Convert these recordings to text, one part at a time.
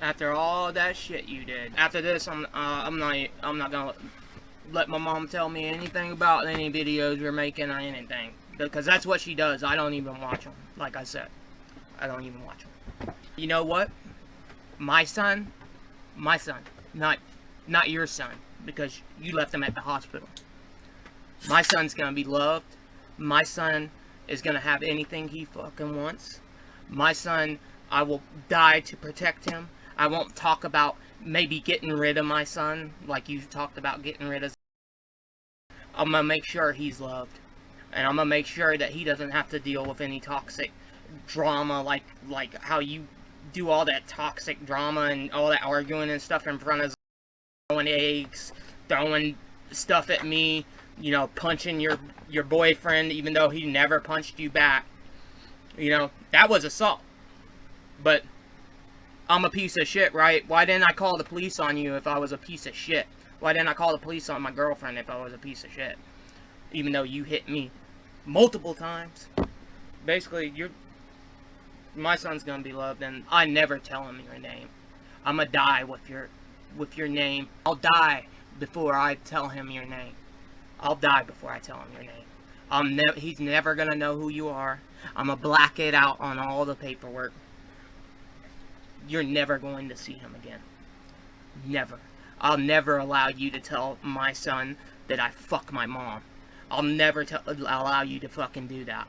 After all that shit you did. After this, I'm not gonna let my mom tell me anything about any videos you're making or anything, because that's what she does. I don't even watch them. Like I said, I don't even watch them. You know what? My son, not your son, because you left him at the hospital. My son's gonna be loved. My son is gonna have anything he fucking wants. My son, I will die to protect him. I won't talk about maybe getting rid of my son like you talked about getting rid of. I'm gonna make sure he's loved, and I'm gonna make sure that he doesn't have to deal with any toxic drama like how you do all that toxic drama and all that arguing and stuff in front of, throwing eggs, throwing stuff at me, you know, punching your boyfriend even though he never punched you back. You know, that was assault. But I'm a piece of shit, right? Why didn't I call the police on you if I was a piece of shit? Why didn't I call the police on my girlfriend if I was a piece of shit? Even though you hit me multiple times. Basically, my son's gonna be loved, and I never tell him your name. I'm gonna die with your name. I'll die before I tell him your name. I'll die before I tell him your name. He's never gonna know who you are. I'm gonna black it out on all the paperwork. You're never going to see him again. Never. I'll never allow you to tell my son that I fuck my mom. I'll never allow you to fucking do that.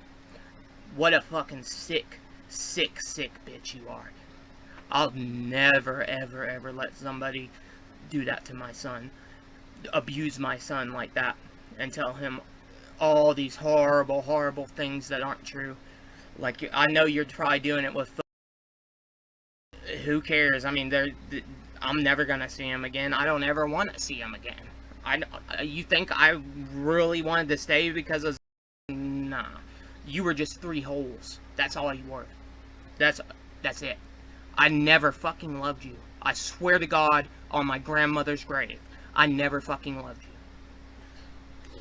What a fucking sick bitch you are. I'll never, ever, ever let somebody do that to my son. Abuse my son like that. And tell him all these horrible, horrible things that aren't true. Like, I know you're probably doing it with... Who cares? I mean, I'm never gonna see him again. I don't ever want to see him again. You think I really wanted to stay because of... Nah. You were just 3 holes. That's all you were. That's it. I never fucking loved you. I swear to God on my grandmother's grave, I never fucking loved you.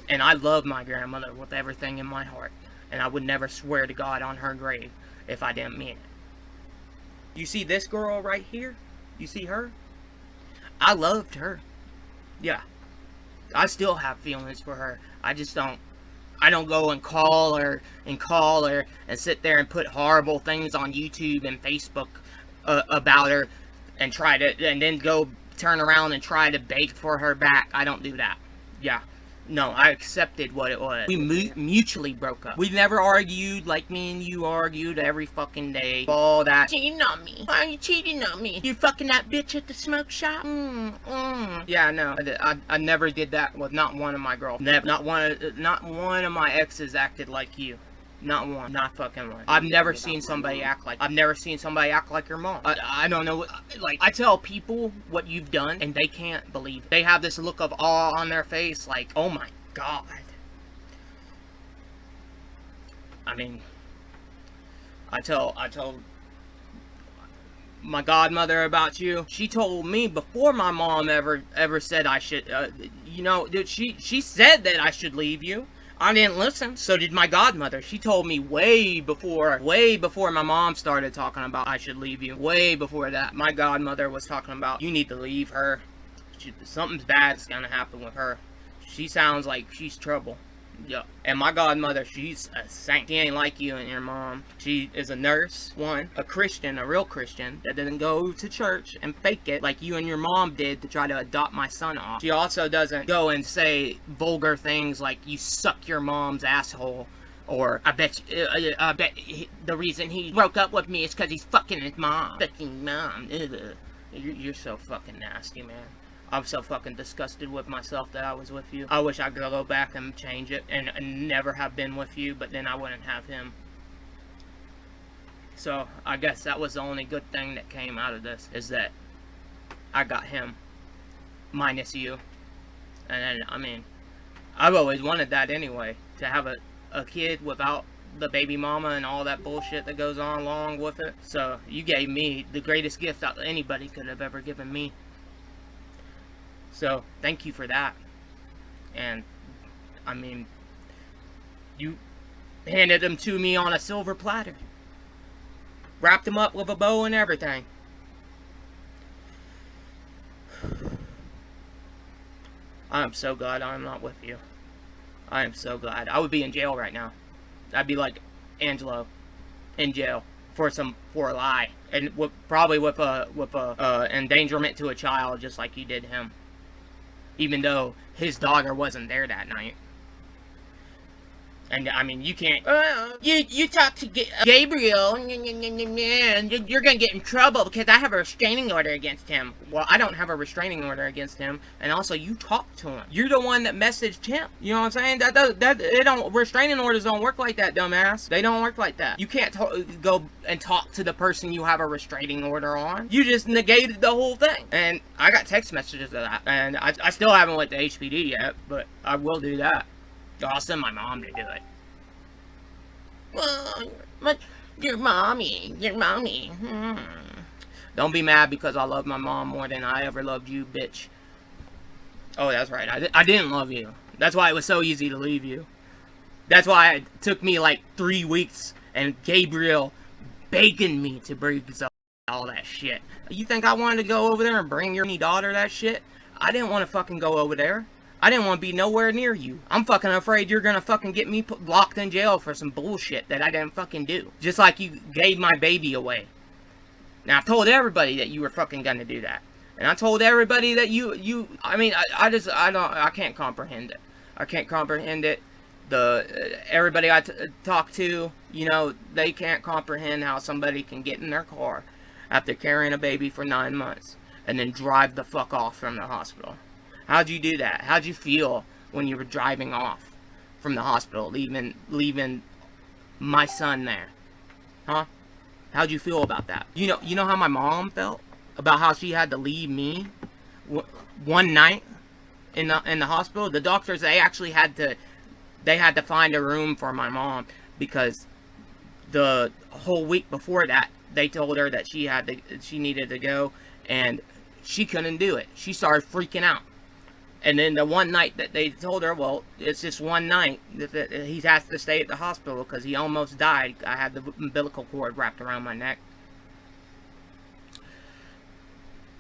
And I love my grandmother with everything in my heart. And I would never swear to God on her grave if I didn't mean it. You see this girl right here? You see her? I loved her. Yeah. I still have feelings for her. I don't go and call her and sit there and put horrible things on YouTube and Facebook about her and then go turn around and try to beg for her back. I don't do that. Yeah. No, I accepted what it was. We mutually broke up. We never argued like me and you argued every fucking day. All that. Cheating on me. Why are you cheating on me? You fucking that bitch at the smoke shop? Yeah, no. I never did that with not one of my girls. Never. Not one of my exes acted like you. Not one. Not fucking one. I've never seen somebody act like your mom. I don't know. Like, I tell people what you've done, and they can't believe it. They have this look of awe on their face, like, oh my God. I mean, I tell my godmother about you. She told me before my mom ever said I should, you know, dude, she said that I should leave you. I didn't listen. So did my godmother. She told me way before my mom started talking about I should leave you. Way before that, my godmother was talking about, you need to leave her. Something's bad's gonna happen with her. She sounds like she's trouble. Yeah. And my godmother, she's a saint. She ain't like you and your mom. She is a nurse, a Christian, a real Christian, that didn't go to church and fake it like you and your mom did to try to adopt my son off. She also doesn't go and say vulgar things like, you suck your mom's asshole, or I bet the reason he broke up with me is because he's fucking his mom. Fucking mom. Ugh. You're so fucking nasty, man. I'm so fucking disgusted with myself that I was with you. I wish I could go back and change it and never have been with you, but then I wouldn't have him. So, I guess that was the only good thing that came out of this, is that I got him, minus you. And then, I mean, I've always wanted that anyway, to have a kid without the baby mama and all that bullshit that goes on along with it. So, you gave me the greatest gift that anybody could have ever given me. So, thank you for that. And, I mean, you handed them to me on a silver platter. Wrapped them up with a bow and everything. I am so glad I'm not with you. I am so glad. I would be in jail right now. I'd be like Angelo in jail for a lie, and probably with a endangerment to a child, just like you did him. Even though his daughter wasn't there that night. And I mean, you can't. You talk to Gabriel, and you're gonna get in trouble because I have a restraining order against him. Well, I don't have a restraining order against him, and also you talk to him. You're the one that messaged him. You know what I'm saying? It don't, restraining orders don't work like that, dumbass. They don't work like that. You can't go and talk to the person you have a restraining order on. You just negated the whole thing. And I got text messages of that, and I still haven't went to HPD yet, but I will do that. I'll send my mom to do it. Well, but your mommy. Don't be mad because I love my mom more than I ever loved you, bitch. Oh, that's right. I didn't love you. That's why it was so easy to leave you. That's why it took me like 3 weeks and Gabriel begging me to bring all that shit. You think I wanted to go over there and bring your daughter that shit? I didn't want to fucking go over there. I didn't want to be nowhere near you. I'm fucking afraid you're gonna fucking get me locked in jail for some bullshit that I didn't fucking do. Just like you gave my baby away. Now, I told everybody that you were fucking gonna do that. And I told everybody that I can't comprehend it. I can't comprehend it. Everybody I talk to, you know, they can't comprehend how somebody can get in their car after carrying a baby for 9 months and then drive the fuck off from the hospital. How'd you do that? How'd you feel when you were driving off from the hospital, leaving my son there? Huh? How'd you feel about that? You know how my mom felt about how she had to leave me one night in the hospital. The doctors, they actually had to find a room for my mom because the whole week before that they told her that she needed to go, and she couldn't do it. She started freaking out. And then the one night that they told her, well, it's just one night that he has to stay at the hospital because he almost died. I had the umbilical cord wrapped around my neck.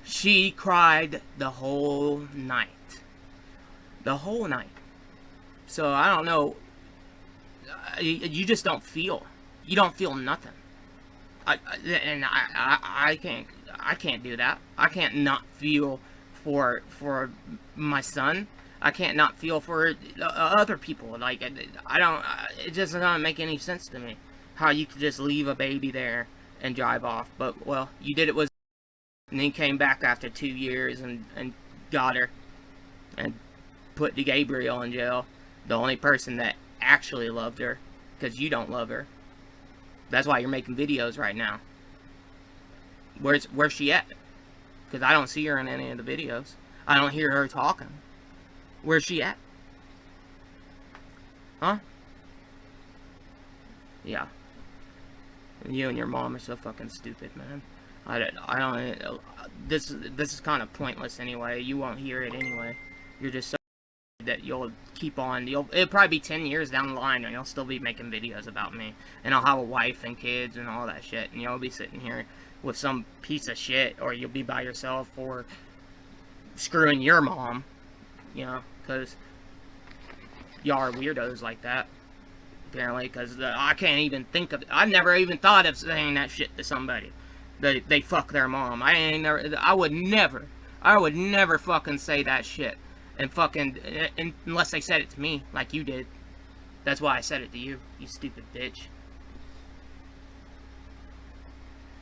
She cried the whole night. The whole night. So I don't know. You just don't feel. You don't feel nothing. I can't do that. I can't not feel for my son. I can't not feel for other people. Like, it just doesn't make any sense to me how you could just leave a baby there and drive off. But, well, you did it and then came back after 2 years and got her and put Gabriel in jail. The only person that actually loved her, because you don't love her. That's why you're making videos right now. Where's she at? Because I don't see her in any of the videos. I don't hear her talking. Where's she at? Huh? Yeah. You and your mom are so fucking stupid, man. I don't. This is kind of pointless anyway. You won't hear it anyway. You're just so that you'll keep on. It'll probably be 10 years down the line, and you'll still be making videos about me, and I'll have a wife and kids and all that shit, and you'll be sitting here with some piece of shit, or you'll be by yourself, or screwing your mom, you know, because y'all are weirdos like that, apparently, because I can't even think of, I never even thought of saying that shit to somebody, that they fuck their mom. I would never fucking say that shit, and fucking, unless they said it to me, like you did. That's why I said it to you, you stupid bitch.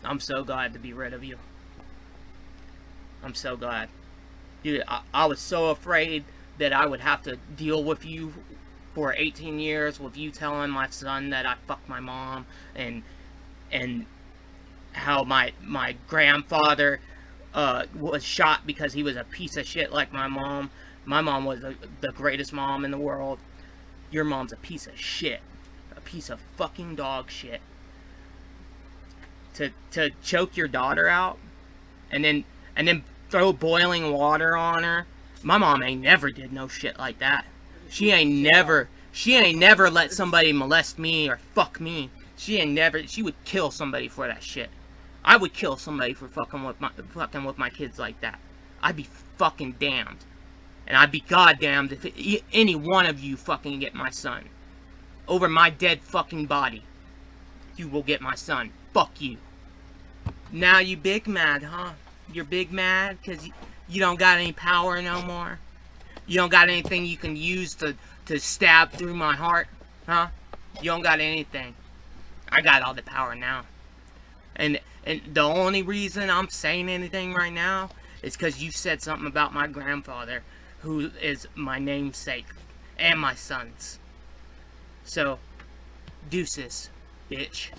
I'm so glad to be rid of you. I'm so glad. Dude, I was so afraid that I would have to deal with you for 18 years, with you telling my son that I fucked my mom, and how my grandfather was shot because he was a piece of shit like my mom. My mom was the greatest mom in the world. Your mom's a piece of shit. A piece of fucking dog shit. To choke your daughter out and then throw boiling water on her. My mom ain't never did no shit like that. She ain't never let somebody molest me or fuck me. She would kill somebody for that shit. I would kill somebody for fucking with my kids like that. I'd be fucking damned. And I'd be goddamned if any one of you fucking get my son. Over my dead fucking body. You will get my son. Fuck you. Now you big mad, huh? You're big mad because you don't got any power no more? You don't got anything you can use to stab through my heart? Huh? You don't got anything. I got all the power now. And the only reason I'm saying anything right now is because you said something about my grandfather, who is my namesake, and my son's. So, deuces, bitch.